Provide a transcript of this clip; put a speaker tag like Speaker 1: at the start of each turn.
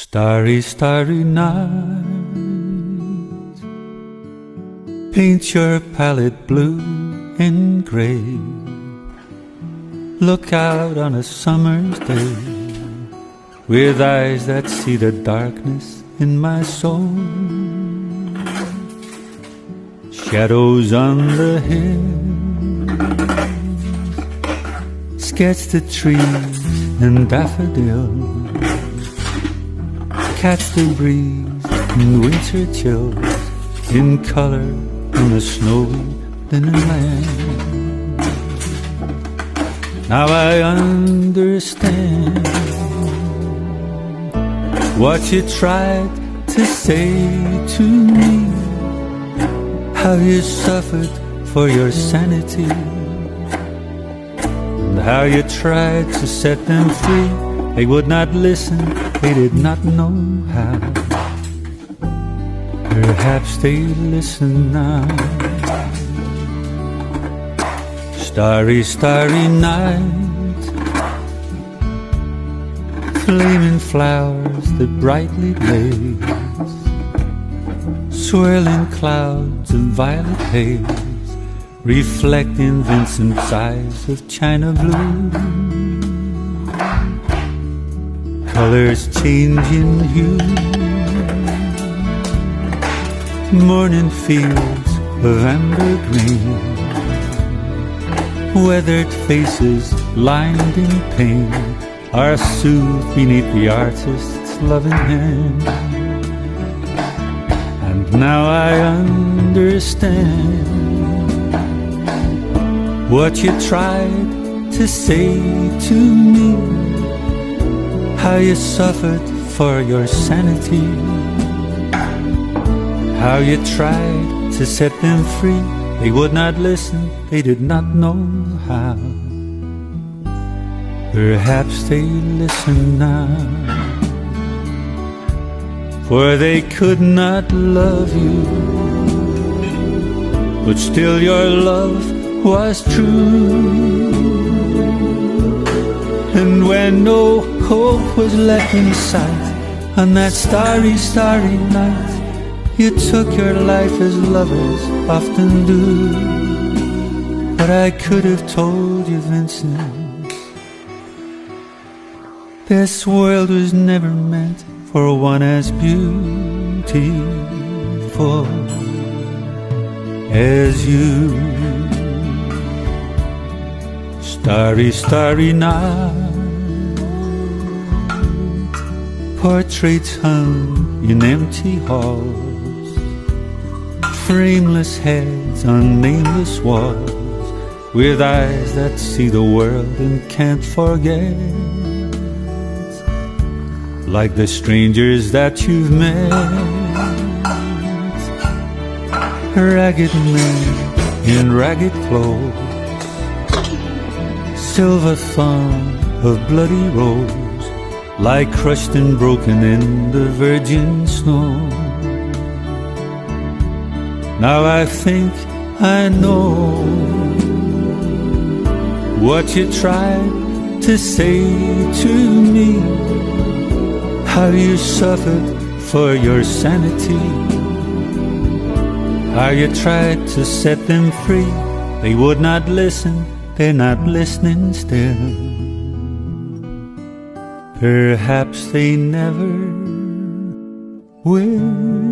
Speaker 1: Starry, starry night, paint your palette blue and gray. Look out on a summer's day with eyes that see the darkness in my soul. Shadows on the hills, sketch the trees and daffodils. Catch the breeze and winter chills in color in a snowy linen land. Now I understand what you tried to say to me, how you suffered for your sanity, and how you tried to set them free. They would not listen, they did not know how. Perhaps they listen now. Starry, starry night, flaming flowers that brightly blaze, swirling clouds of violet haze, reflecting Vincent's eyes of china blue. Colors changing hue, morning fields of amber green, weathered faces lined in pain are soothed beneath the artist's loving hand. And now I understand what you tried to say to me, how you suffered for your sanity, how you tried to set them free. They would not listen, they did not know how. Perhaps they listen now, for they could not love you, but still your love was true. And when no hope was left in sight, on that starry, starry night, you took your life as lovers often do. But I could have told you, Vincent, this world was never meant for one as beautiful as you. Starry, starry night, portraits hung in empty halls, frameless heads on nameless walls, with eyes that see the world and can't forget, like the strangers that you've met, ragged men in ragged clothes, silver thorn of bloody rose, lie crushed and broken in the virgin snow. Now I think I know what you tried to say to me, how you suffered for your sanity, how you tried to set them free. They would not listen, they're not listening still. Perhaps they never will.